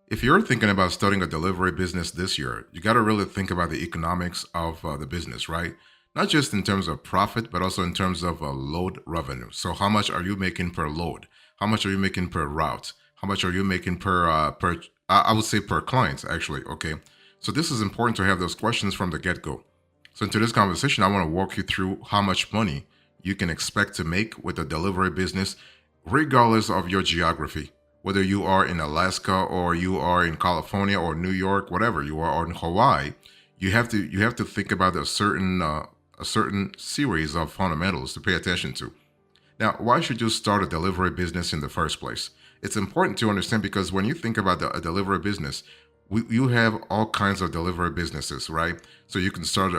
If you're thinking about starting a delivery business this year, you got to really think about the economics of the business, right? Not just in terms of profit, but also in terms of load revenue. So, how much are you making per load? How much are you making per route? How much are you making per? I would say per client, actually. Okay, so this is important to have those questions from the get go. So, in today's conversation, I want to walk you through how much money you can expect to make with a delivery business, regardless of your geography, whether you are in Alaska or you are in California or New York, whatever you are, or in Hawaii. You have to think about a certain series of fundamentals to pay attention to. Now, why should you start a delivery business in the first place? It's important to understand because when you think about a delivery business, you have all kinds of delivery businesses, right? So you can start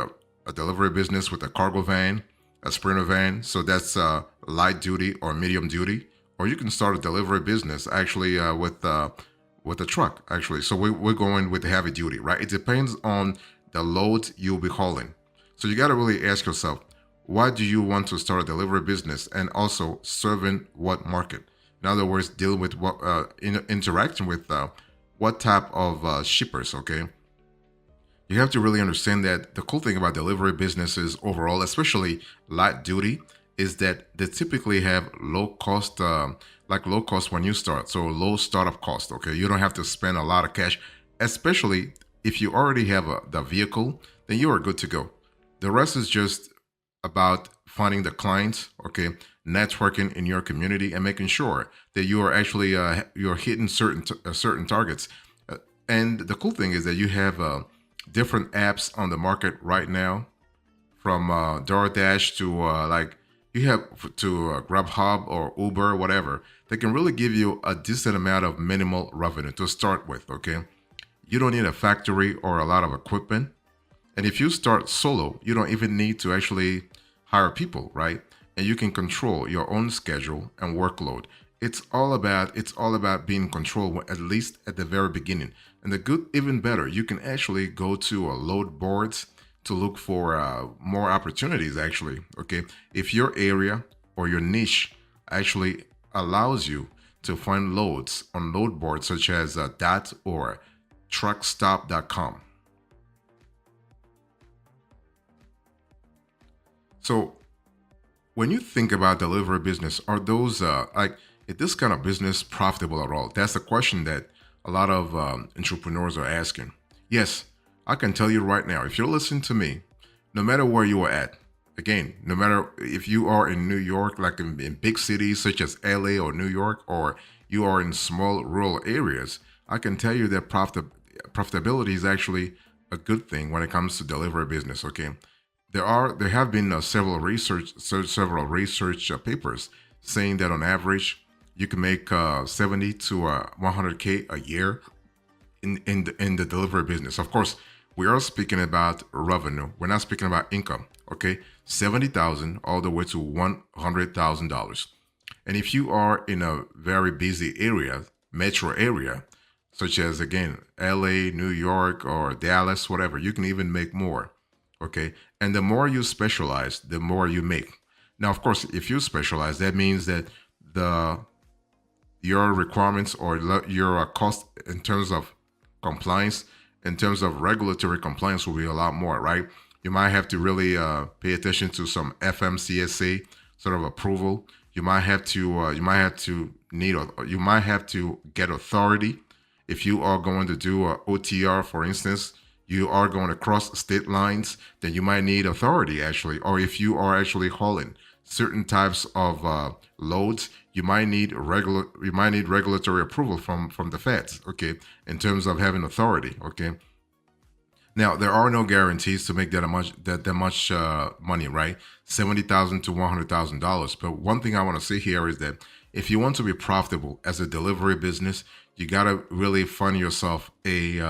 a delivery business with a cargo van, a sprinter van. So that's light duty or medium duty. Or you can start a delivery business actually with a truck, actually. So we're going with the heavy duty, right? It depends on the load you'll be hauling. So you got to really ask yourself, why do you want to start a delivery business and also serving what market? In other words, dealing with what interacting with what type of shippers. Okay, you have to really understand that the cool thing about delivery businesses overall, especially light duty, is that they typically have low cost, like low cost when you start. So low startup cost. Okay, you don't have to spend a lot of cash, especially if you already have the vehicle, then you are good to go. The rest is just about finding the clients, okay, networking in your community, and making sure that you are actually you're hitting certain targets. And the cool thing is that you have different apps on the market right now, from DoorDash to like you have to Grubhub or Uber, whatever. They can really give you a decent amount of minimal revenue to start with. Okay, you don't need a factory or a lot of equipment. And if you start solo, you don't even need to actually hire people, right? And you can control your own schedule and workload. It's all about being in control at least at the very beginning. And the good, even better, you can actually go to load boards to look for more opportunities. Actually, okay, if your area or your niche actually allows you to find loads on load boards such as DOT or truckstop.com. So when you think about delivery business, are those like is this kind of business profitable at all? That's the question that a lot of entrepreneurs are asking. Yes, I can tell you right now, if you're listening to me, no matter where you are at, again, no matter if you are in New York, like in big cities such as LA or New York, or you are in small rural areas, I can tell you that profitability is actually a good thing when it comes to delivery business. Okay, there have been several research papers saying that on average you can make 70 to 100K a year in the delivery business. Of course, we are speaking about revenue. We're not speaking about income. Okay, 70,000 all the way to $100,000. And if you are in a very busy area, metro area, such as again LA, New York, or Dallas, whatever, you can even make more. Okay, and the more you specialize, the more you make. Now, of course, if you specialize, that means that the your requirements or your cost in terms of compliance, in terms of regulatory compliance, will be a lot more, right? You might have to really pay attention to some FMCSA sort of approval. You might have to get authority if you are going to do a OTR, for instance. You are going to cross state lines, then you might need authority actually. Or if you are actually hauling certain types of loads, you might need regulatory approval from the feds. Okay, in terms of having authority. Okay, now there are no guarantees to make that much money, right? 70,000 to $100,000. But one thing I want to say here is that if you want to be profitable as a delivery business, you gotta really find yourself a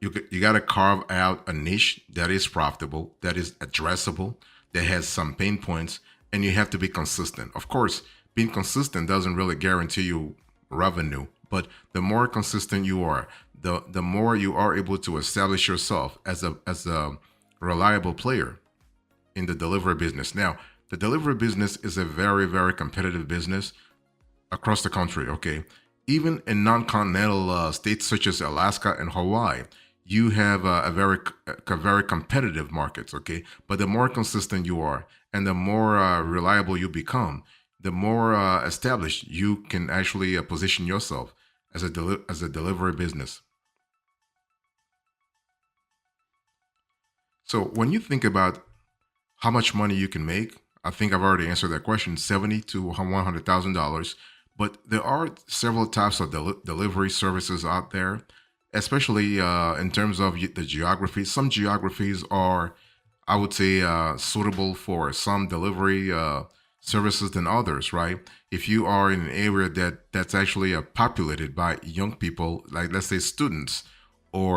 you got to carve out a niche that is profitable, that is addressable, that has some pain points, and you have to be consistent. Of course, being consistent doesn't really guarantee you revenue, but the more consistent you are, the more you are able to establish yourself as a reliable player in the delivery business. Now, the delivery business is a very, very competitive business across the country. Okay, Even in non-continental states such as Alaska and Hawaii, you have a very competitive markets. Okay, but the more consistent you are, and the more reliable you become, the more established you can actually position yourself as as a delivery business. So when you think about how much money you can make, I think I've already answered that question: 70 to $100,000. But there are several types of delivery services out there, especially in terms of the geography. Some geographies are, I would say, suitable for some delivery services than others, right? If you are in an area that's actually populated by young people, like let's say students, or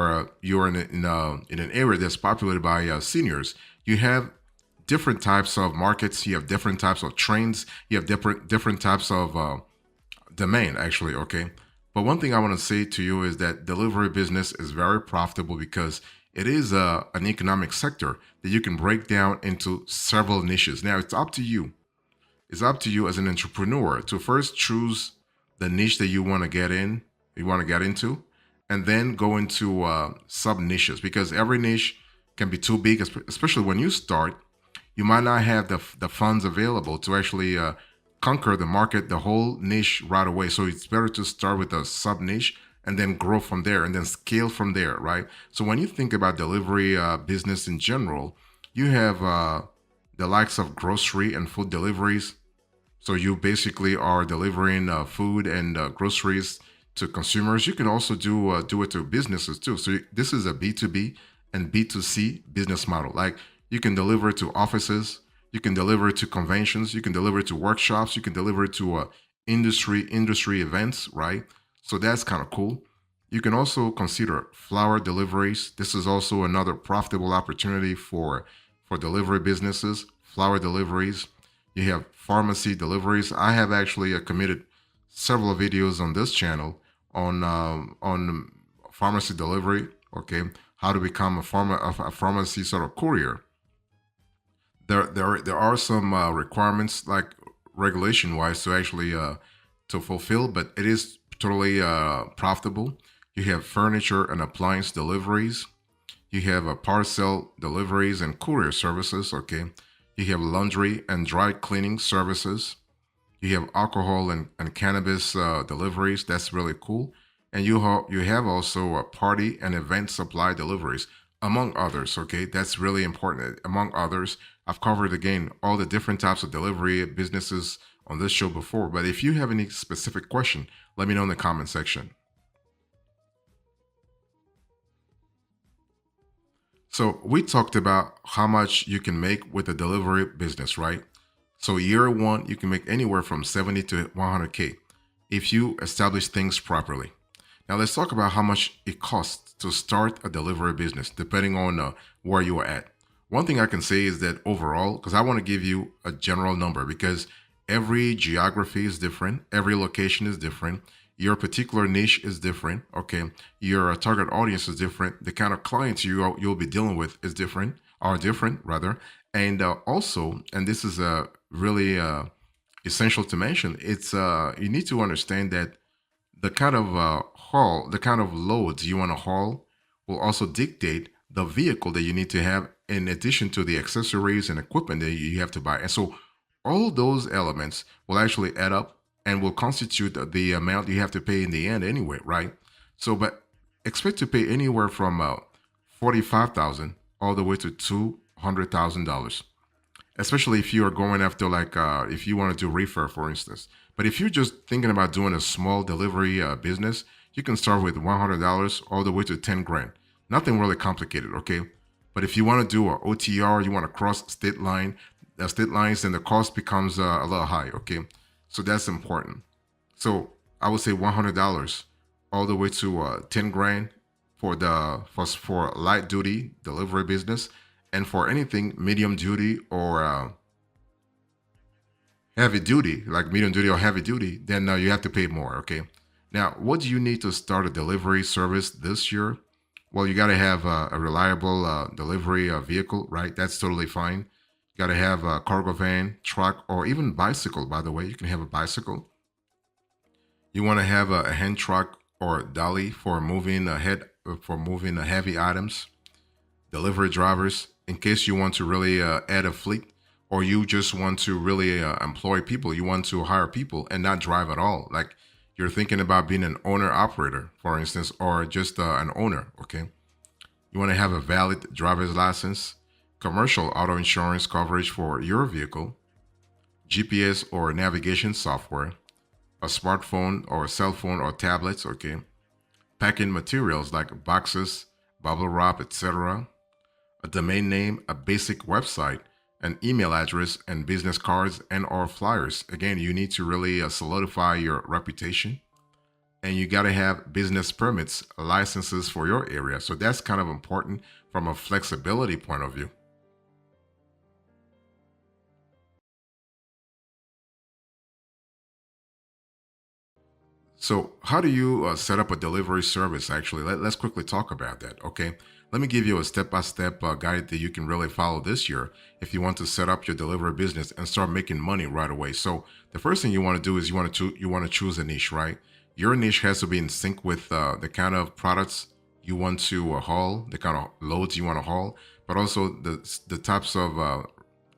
you're in an area that's populated by seniors, you have different types of markets. You have different types of trains. You have different types of domain, actually. Okay, but one thing I want to say to you is that delivery business is very profitable because it is an economic sector that you can break down into several niches. Now it's up to you as an entrepreneur to first choose the niche that you want to get in, you want to get into, and then go into sub niches, because every niche can be too big, especially when you start. You might not have the funds available to actually conquer the market, the whole niche right away. So it's better to start with a sub niche and then grow from there and then scale from there, right? So when you think about delivery business in general, you have the likes of grocery and food deliveries. So you basically are delivering food and groceries to consumers. You can also do it to businesses too. So this is a B2B and B2C business model. Like, you can deliver to offices, you can deliver to conventions, you can deliver to workshops, you can deliver to industry events, right? So that's kind of cool. You can also consider flower deliveries. This is also another profitable opportunity for delivery businesses. Flower deliveries. You have pharmacy deliveries. I have actually committed several videos on this channel on pharmacy delivery. Okay, how to become a pharmacy sort of courier. There are some requirements, like regulation wise, to actually to fulfill, but it is totally profitable. You have furniture and appliance deliveries. You have parcel deliveries and courier services. Okay, you have laundry and dry cleaning services. You have alcohol and cannabis deliveries. That's really cool. And you have also party and event supply deliveries, among others. Okay, that's really important. Among others, I've covered again all the different types of delivery businesses on this show before. But if you have any specific question, let me know in the comment section. So we talked about how much you can make with a delivery business, right? So year one, you can make anywhere from 70 to 100K if you establish things properly. Now let's talk about how much it costs to start a delivery business, depending on where you are at. One thing I can say is that overall, because I want to give you a general number, because every geography is different, every location is different, your particular niche is different. Okay, your target audience is different. The kind of clients you'll be dealing with is different, are different rather, and also, and this is really essential to mention. It's you need to understand that the kind of the kind of loads you want to haul will also dictate the vehicle that you need to have, in addition to the accessories and equipment that you have to buy. And so all those elements will actually add up and will constitute the amount you have to pay in the end anyway, right? So, but expect to pay anywhere from 45,000 all the way to $200,000, especially if you are going after, like if you want to do reefer, for instance. But if you're just thinking about doing a small delivery business, you can start with $100 all the way to 10 grand. Nothing really complicated, okay? But if you want to do a OTR, you want to cross state lines, then the cost becomes a little high, okay? So that's important. So I would say $100 all the way to 10 grand for light duty delivery business, and for anything medium duty or heavy duty, like medium duty or heavy duty, then you have to pay more. Okay. Now, what do you need to start a delivery service this year? Well, you got to have a reliable delivery vehicle, right? That's totally fine. You got to have a cargo van, truck, or even bicycle. By the way, you can have a bicycle. You want to have a hand truck or dolly for moving heavy items, delivery drivers in case you want to really add a fleet, or you just want to really employ people. You want to hire people and not drive at all. Like you're thinking about being an owner operator, for instance, or just an owner. Okay. You want to have a valid driver's license, commercial auto insurance coverage for your vehicle, GPS or navigation software, a smartphone or cell phone or tablets, okay, packing materials like boxes, bubble wrap, etc., a domain name, a basic website, an email address, and business cards and or flyers. Again, you need to really solidify your reputation, and you got to have business permits, licenses for your area. So that's kind of important from a flexibility point of view. So, how do you set up a delivery service? Actually, let's quickly talk about that. Okay, let me give you a step-by-step guide that you can really follow this year if you want to set up your delivery business and start making money right away. So, the first thing you want to do is you want to choose a niche, right? Your niche has to be in sync with the kind of products you want to haul, the kind of loads you want to haul, but also the types of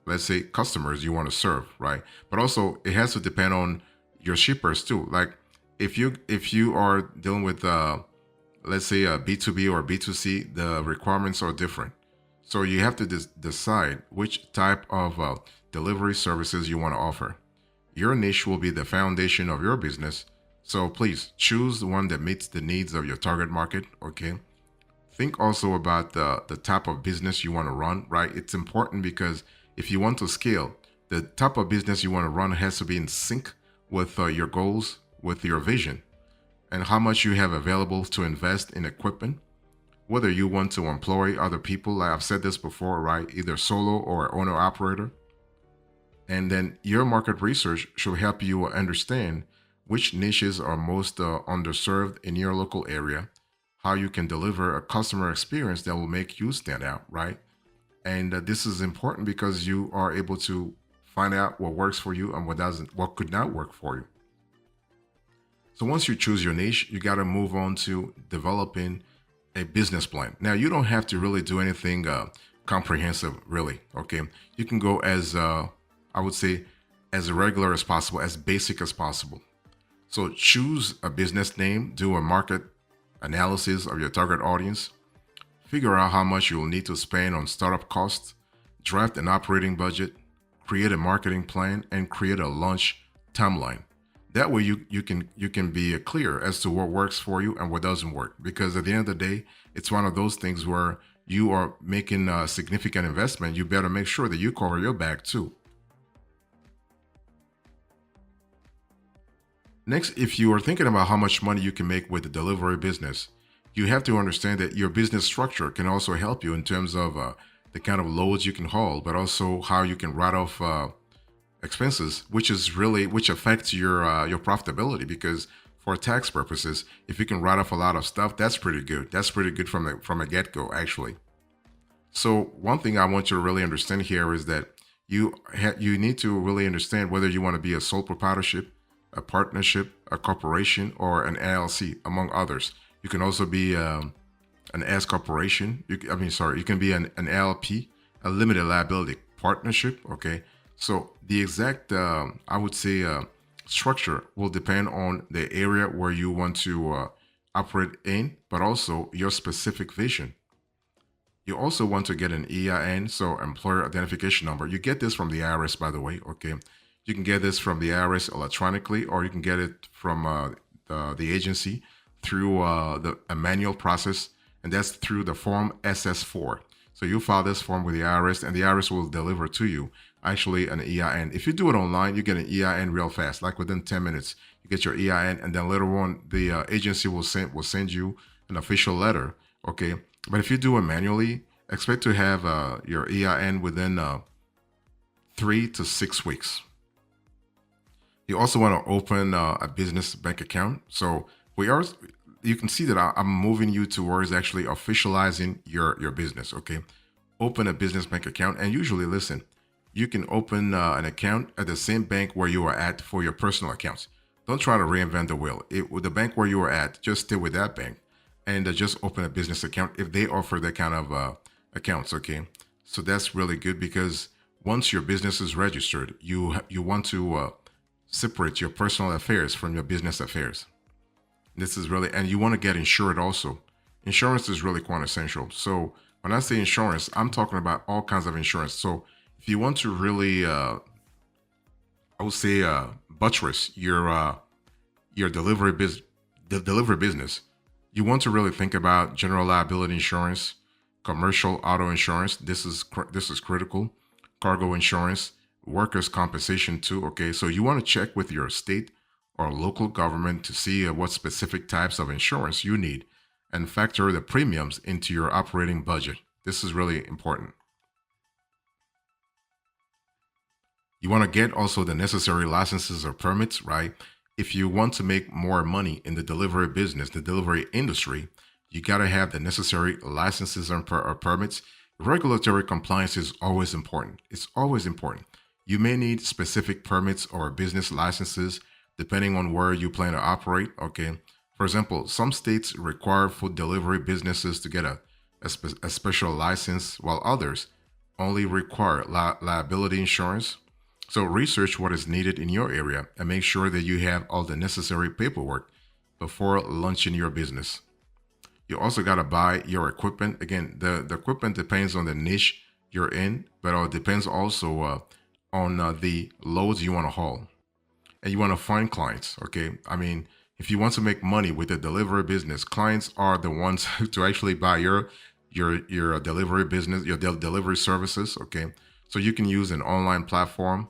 let's say customers you want to serve, right? But also it has to depend on your shippers too. Like if you are dealing with let's say a B2B or B2C, the requirements are different. So you have to decide which type of delivery services you want to offer. Your niche will be the foundation of your business. So please choose the one that meets the needs of your target market. Okay. Think also about the type of business you want to run, right? It's important because if you want to scale, the type of business you want to run has to be in sync with your goals, with your vision, and how much you have available to invest in equipment. Whether you want to employ other people, like I've said this before, right? Either solo or owner operator. And then your market research should help you understand which niches are most underserved in your local area, how you can deliver a customer experience that will make you stand out, right? And this is important because you are able to find out what works for you and what doesn't, what could not work for you. So once you choose your niche, you got to move on to developing a business plan. Now, you don't have to really do anything comprehensive, really. Okay, you can go as I would say as regular as possible, as basic as possible. So choose a business name, do a market analysis of your target audience, figure out how much you will need to spend on startup costs, draft an operating budget, create a marketing plan, and create a launch timeline. That way you can be clear as to what works for you and what doesn't work. Because at the end of the day, it's one of those things where you are making a significant investment. You better make sure that you cover your back too. Next, if you are thinking about how much money you can make with the delivery business, you have to understand that your business structure can also help you in terms of the kind of loads you can haul, but also how you can write off expenses, which affects your profitability. Because for tax purposes, if you can write off a lot of stuff, that's pretty good. That's pretty good from a get go, actually. So one thing I want you to really understand here is that you need to really understand whether you want to be a sole proprietorship, a partnership, a corporation, or an LLC, among others. You can also be an S corporation. You can be an LP, a limited liability partnership. Okay, so the exact I would say structure will depend on the area where you want to operate in, but also your specific vision. You also want to get an EIN, so employer identification number. You get this from the IRS, by the way. Okay, you can get this from the IRS electronically, or you can get it from the agency through a manual process, and that's through the form SS4. So you file this form with the IRS, and the IRS will deliver to you actually an EIN. If you do it online, you get an EIN real fast, like within 10 minutes. You get your EIN, and then later on, the agency will send you an official letter. Okay, but if you do it manually, expect to have your EIN within 3 to 6 weeks. You also want to open a business bank account. So we are, you can see that I'm moving you towards actually officializing your business. Okay, open a business bank account, and usually, listen, you can open an account at the same bank where you are at for your personal accounts. Don't try to reinvent the wheel. With the bank where you are at, just stay with that bank and just open a business account if they offer that kind of accounts. Okay, so that's really good because once your business is registered, you want to separate your personal affairs from your business affairs. This is really, and you want to get insured also. Insurance is really quite essential. So when I say insurance, I'm talking about all kinds of insurance. So if you want to really, I would say, buttress your the delivery business, you want to really think about general liability insurance, commercial auto insurance. This is critical. Cargo insurance, workers' compensation too. Okay, so you want to check with your state or local government to see what specific types of insurance you need and factor the premiums into your operating budget. This is really important. You want to get also the necessary licenses or permits, right? If you want to make more money in the delivery business, the delivery industry, you got to have the necessary licenses or permits. Regulatory compliance is always important. It's always important. You may need specific permits or business licenses depending on where you plan to operate. Okay. For example, some states require food delivery businesses to get a special license, while others only require liability insurance. So research what is needed in your area and make sure that you have all the necessary paperwork before launching your business. You also got to buy your equipment. Again, the equipment depends on the niche you're in, but it depends also on the loads you want to haul. And you want to find clients. Okay. I mean, if you want to make money with a delivery business, clients are the ones to actually buy your delivery business, your delivery services. Okay. So you can use an online platform.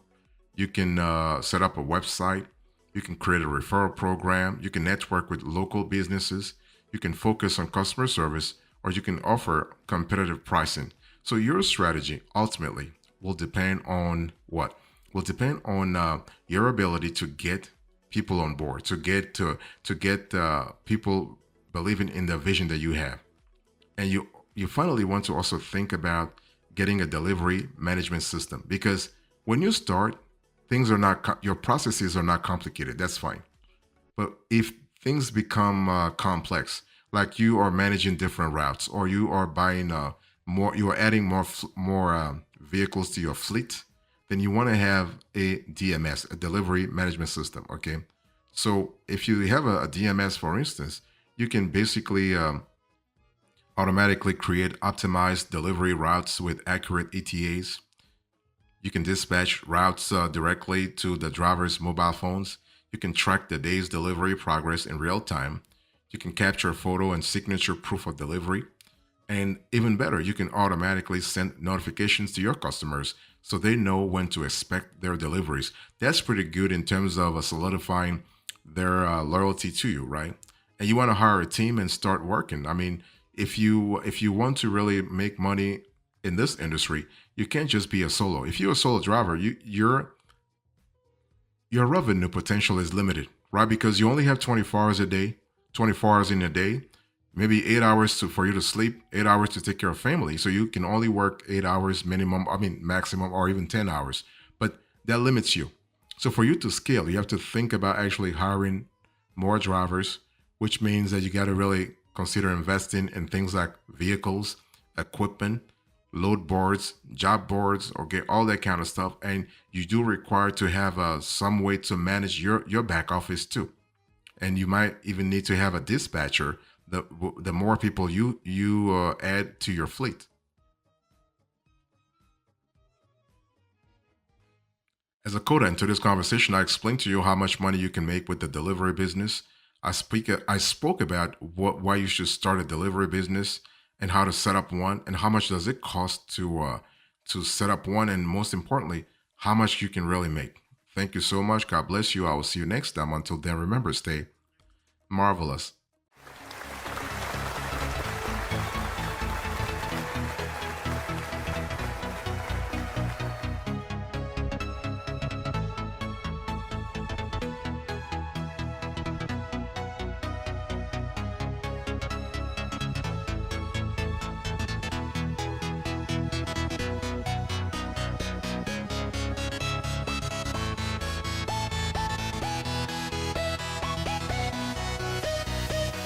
You can set up a website. You can create a referral program. You can network with local businesses. You can focus on customer service, or you can offer competitive pricing. So your strategy ultimately will depend on what? Will depend on your ability to get people on board, to get people believing in the vision that you have, and you finally want to also think about getting a delivery management system because when you start, things are not your processes are not complicated. That's fine. But if things become complex, like you are managing different routes, or you are buying you are adding more vehicles to your fleet, then you want to have a DMS, a delivery management system. Okay, so if you have a DMS, for instance, you can basically automatically create optimized delivery routes with accurate ETAs. You can dispatch routes directly to the driver's mobile phones. You can track the day's delivery progress in real time. You can capture photo and signature proof of delivery. And even better, you can automatically send notifications to your customers so they know when to expect their deliveries. That's pretty good in terms of solidifying their loyalty to you, right? And you want to hire a team and start working. I mean, if you want to really make money in this industry, you can't just be a solo. If you're a solo driver, your revenue potential is limited, right? Because you only have 24 hours a day, 24 hours in a day, maybe 8 hours for you to sleep, 8 hours to take care of family. So you can only work 8 hours minimum, I mean maximum, or even 10 hours. But that limits you. So for you to scale, you have to think about actually hiring more drivers, which means that you got to really consider investing in things like vehicles, equipment, load boards, job boards, okay, all that kind of stuff. And you do require to have some way to manage your back office too. And you might even need to have a dispatcher. The more people you add to your fleet. As a coda into this conversation, I explained to you how much money you can make with the delivery business. I spoke about why you should start a delivery business and how to set up one and how much does it cost to set up one, and most importantly, how much you can really make. Thank you so much. God bless you. I will see you next time. Until then, remember, stay marvelous.